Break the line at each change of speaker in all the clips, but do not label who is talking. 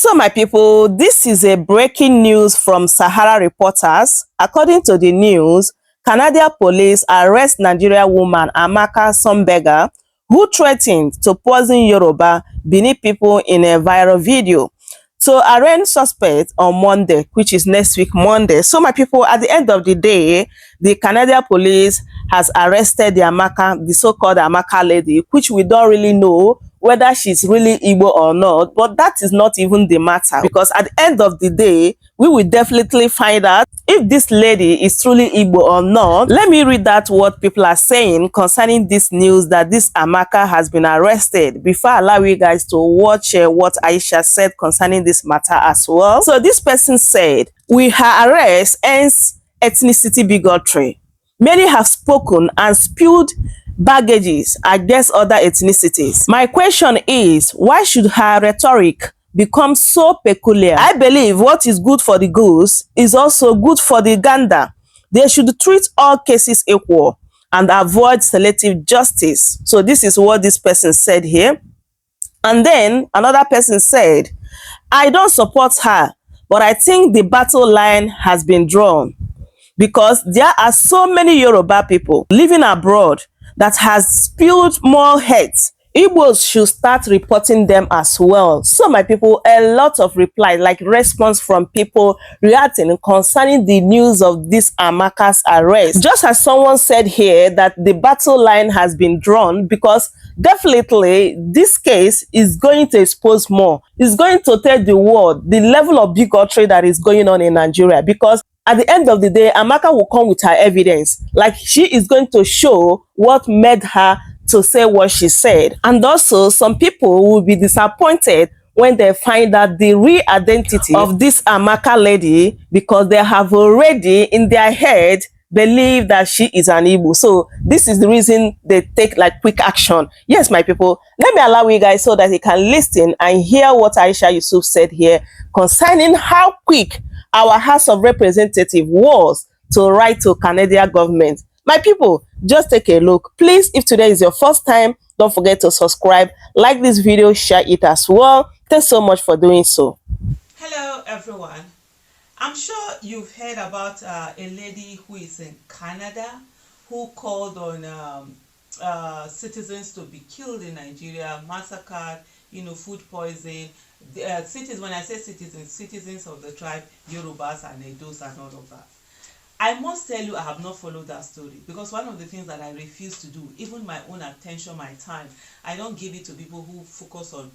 So my people, this is a breaking news from Sahara Reporters. According to the news, Canadian police arrest Nigerian woman Amaka Sunnberger, who threatened to poison Yoruba Benin people in a viral video. To arraign suspects on Monday, which is next week Monday. So my people, at the end of the day, the Canadian police has arrested the Amaka, the so-called Amaka lady, which we don't really know whether she's really Igbo or not, but that is not even the matter, because at the end of the day, we will definitely find out if this lady is truly Igbo or not. Let me read that what people are saying concerning this news that this Amaka has been arrested before I allow you guys to watch what Aisha said concerning this matter as well. So this person said, "With her arrest ends ethnicity bigotry. Many have spoken and spewed baggages against other ethnicities. My question is, why should her rhetoric become so peculiar? I believe what is good for the goose is also good for the gander. They should treat all cases equal and avoid selective justice." So this is what this person said here. And then another person said, "I don't support her, but I think the battle line has been drawn, because there are so many Yoruba people living abroad that has spewed more hate. Igbos should start reporting them as well." So my people, a lot of reply, like response from people reacting concerning the news of this Amaka's arrest. Just as someone said here that the battle line has been drawn, because definitely this case is going to expose more. It's going to tell the world the level of bigotry that is going on in Nigeria, because at the end of the day, Amaka will come with her evidence. Like, she is going to show what made her to say what she said. And also, some people will be disappointed when they find out the real identity of this Amaka lady, because they have already in their head believe that she is an Igbo. So this is the reason they take like quick action. Yes, my people, let me allow you guys so that you can listen and hear what Aisha Yusuf said here concerning how quick our House of Representatives was to write to Canadian government. My people, just take a look. Please, if today is your first time, don't forget to subscribe, like this video, share it as well. Thanks so much for doing so.
Hello everyone. I'm sure you've heard about a lady who is in Canada who called on citizens to be killed in Nigeria, massacred, food poisoning. Citizens, when I say citizens, citizens of the tribe Yorubas and Benins and all of that. I must tell you, I have not followed that story, because one of the things that I refuse to do, even my own attention, my time, I don't give it to people who focus on,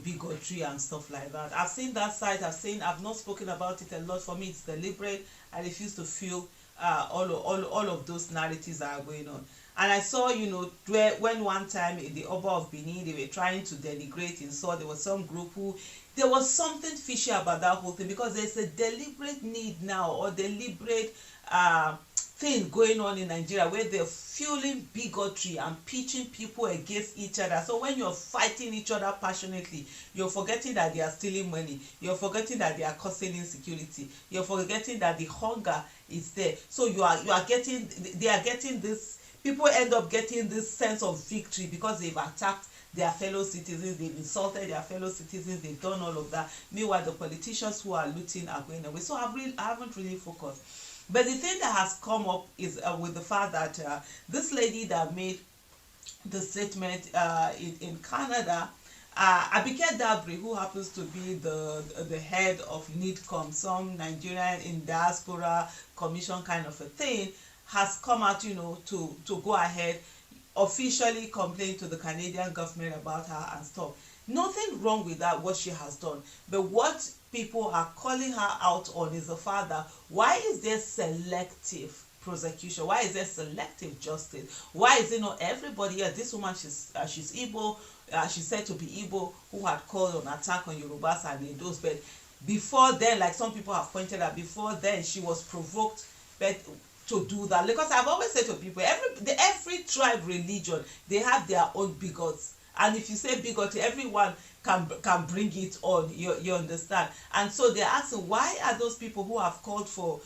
bigotry and stuff like that. I've seen that side. I've not spoken about it a lot. For me, it's deliberate. I refuse to feel all of those narratives that are going on. And I saw, when one time in the Oba of Benin, they were trying to denigrate, and saw there was some group who, there was something fishy about that whole thing, because there's a deliberate need now, or deliberate thing going on in Nigeria, where they're fueling bigotry and pitching people against each other. So when you're fighting each other passionately, you're forgetting that they are stealing money, you're forgetting that they are causing insecurity, you're forgetting that the hunger is there. So they are getting this, people end up getting this sense of victory because they've attacked their fellow citizens, they've insulted their fellow citizens, they've done all of that. Meanwhile, the politicians who are looting are going away. So I haven't really focused. But the thing that has come up is with the fact that this lady that made the statement in Canada, Abike Dabri, who happens to be the head of NIDCOM, some Nigerian in diaspora commission kind of a thing, has come out, to go ahead, officially complain to the Canadian government about her and stuff. Nothing wrong with that, what she has done. But what people are calling her out on is the fact that, why is there selective prosecution? Why is there selective justice? Why is it not everybody here? This woman, she's Igbo, she's said to be Igbo, who had called on attack on Yorubas and Benins. But before then, like some people have pointed out, before then she was provoked to do that. Because I've always said to people, every tribe, religion, they have their own bigots. And if you say bigotry, everyone, can bring it on. You understand? And so they're asking, why are those people who have called for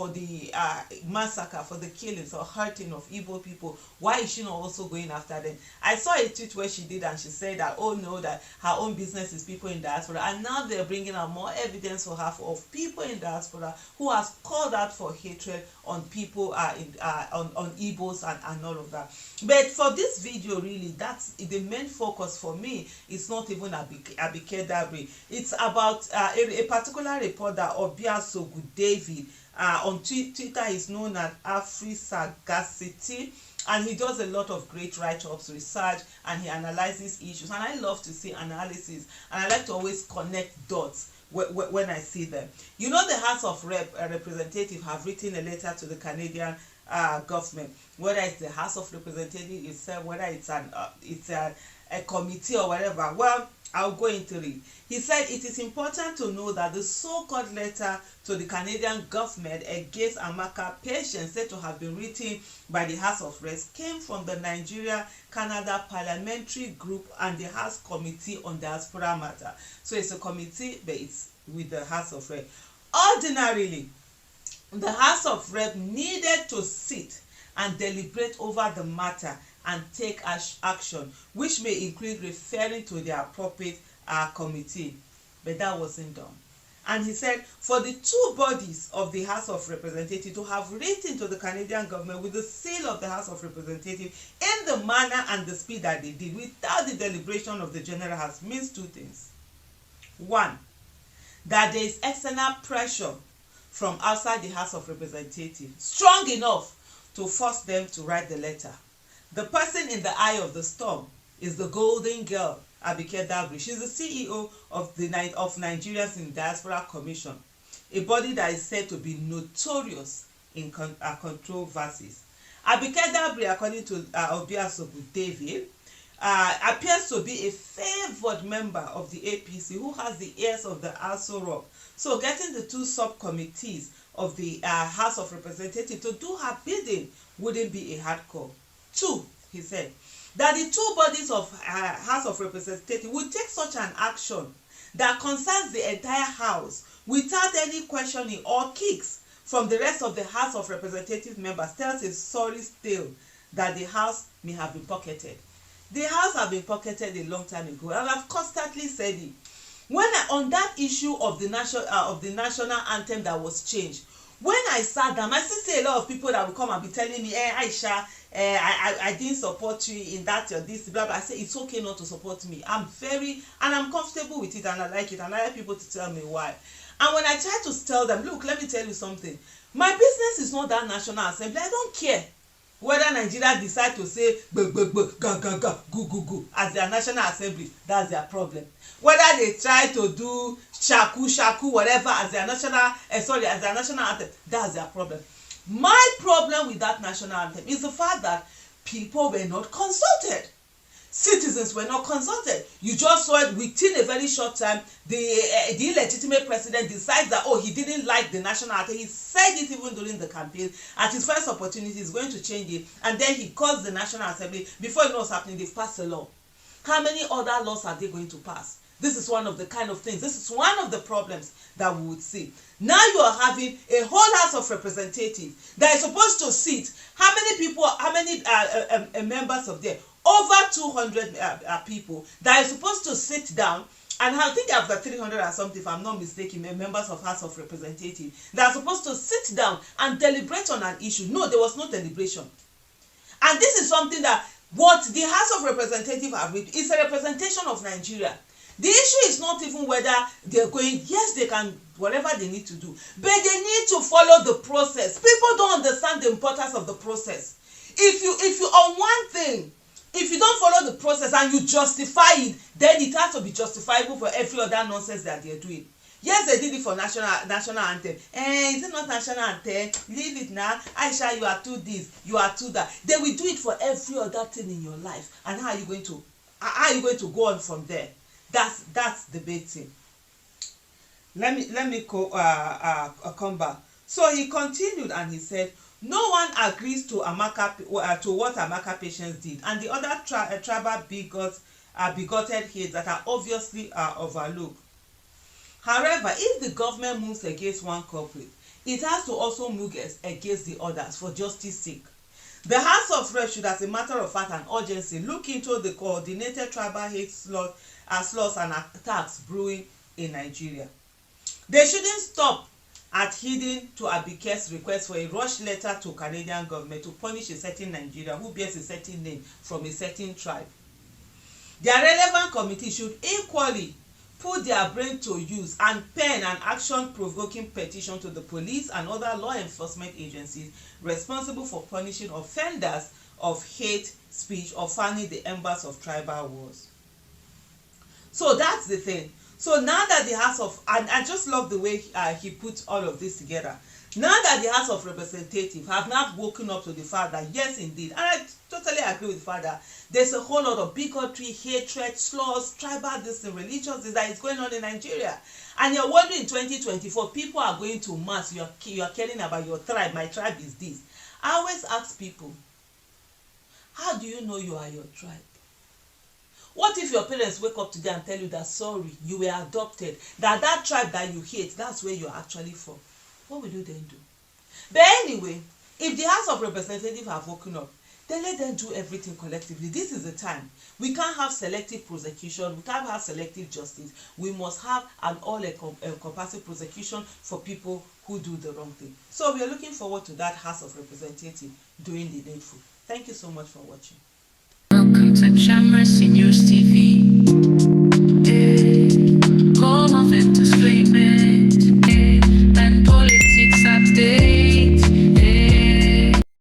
the massacre, for the killings or hurting of Igbo people, why is she not also going after them? I saw a tweet where she did, and she said that, oh no, that her own business is people in diaspora, and now they're bringing out more evidence for her of people in diaspora who has called out for hatred on people on Igbos and all of that. But for this video, really, that's the main focus for me. It's not even Abike Dabre. It's about a particular reporter, Obiasogu David. On Twitter, is known as Afri Sagacity, and he does a lot of great write-ups, research, and he analyzes issues. And I love to see analysis, and I like to always connect dots when I see them. You know, the House of Representatives have written a letter to the Canadian government, whether it's the House of Representatives itself, whether it's a committee or whatever. Well, I'll go into it. He said it is important to know that the so-called letter to the Canadian government against Amaka patients said to have been written by the House of Reps came from the Nigeria-Canada Parliamentary Group and the House Committee on Diaspora Matter. So it's a committee, but it's with the House of Reps. Ordinarily, the House of Reps needed to sit and deliberate over the matter and take action, which may include referring to the appropriate committee. But that wasn't done. And he said, for the two bodies of the House of Representatives to have written to the Canadian government with the seal of the House of Representatives in the manner and the speed that they did, without the deliberation of the General House, means two things. One, that there is external pressure from outside the House of Representatives, strong enough to force them to write the letter. The person in the eye of the storm is the golden girl, Abike Dabre. She's the CEO of Nigerians in Diaspora Commission, a body that is said to be notorious in controversies. Abike Dabre, according to Obiasogu David, appears to be a favored member of the APC who has the ears of the Aso Rock. So getting the two subcommittees of the House of Representatives to do her bidding wouldn't be a hard call. Two, he said, that the two bodies of House of Representatives would take such an action that concerns the entire House without any questioning or kicks from the rest of the House of Representatives members tells a sorry tale that the House may have been pocketed. The House have been pocketed a long time ago, and I've constantly said it. On that issue of the national anthem that was changed, when I sat down, I still see a lot of people that will come and be telling me, Aisha, I didn't support you in that or this, blah, blah. I say, it's okay not to support me. I'm comfortable with it, and I like it, and I like people to tell me why. And when I try to tell them, look, let me tell you something. My business is not that National Assembly. I don't care whether Nigeria decide to say, go, as their National Assembly. That's their problem. Whether they try to do shaku, whatever, as their national anthem, that's their problem. My problem with that national anthem is the fact that people were not consulted. Citizens were not consulted. You just saw it within a very short time. The illegitimate president decides that, he didn't like the national anthem. He said it even during the campaign. At his first opportunity, he's going to change it. And then he calls the National Assembly. Before you know what's happening, they've passed a law. How many other laws are they going to pass? This is one of the kind of things. This is one of the problems that we would see. Now you are having a whole House of Representatives that is supposed to sit. How many people, members of them? Over 200 people that are supposed to sit down, and I think after 300 or something, if I'm not mistaken, members of House of Representatives that are supposed to sit down and deliberate on an issue. No, there was no deliberation. And this is something that what the House of Representatives have written is a representation of Nigeria. The issue is not even whether they're going, yes, they can, whatever they need to do, but they need to follow the process. People don't understand the importance of the process. If you on one thing, if you don't follow the process and you justify it, then it has to be justifiable for every other nonsense that they're doing. Yes, they did it for national anthem. Is it not national anthem? Leave it now. Aisha, you are too this, you are too that. They will do it for every other thing in your life. And how are you going to go on from there? That's the big thing. Let me come back. So he continued and he said, no one agrees to what Amaka patients did, and the other tribal bigots bigoted hate that are obviously overlooked. However, if the government moves against one culprit, it has to also move against the others for justice sake. The House of Thre should, as a matter of fact and urgency, look into the coordinated tribal hate slurs and attacks brewing in Nigeria. They shouldn't stop at heeding to Abike's request for a rush letter to Canadian government to punish a certain Nigerian who bears a certain name from a certain tribe. Their relevant committee should equally put their brain to use and pen an action-provoking petition to the police and other law enforcement agencies responsible for punishing offenders of hate speech or fanning the embers of tribal wars. So that's the thing. So now that the House of, and I just love the way he put all of this together. Now that the House of Representatives have now woken up to the fact that yes, indeed, and I totally agree with the fact that there's a whole lot of bigotry, hatred, slurs, tribal, this and religious that is going on in Nigeria. And you're wondering in 2024, people are going to mass, you are caring about your tribe, my tribe is this. I always ask people, how do you know you are your tribe? What if your parents wake up today and tell you that sorry, you were adopted, that tribe that you hate, that's where you're actually from? What will you then do? But anyway, if the House of Representatives have woken up, then let them do everything collectively. This is the time. We can't have selective prosecution. We can't have selective justice. We must have an all-encompassing prosecution for people who do the wrong thing. So we are looking forward to that House of Representatives doing the needful. Thank you so much for watching.
Welcome to Shamra Senior Steve.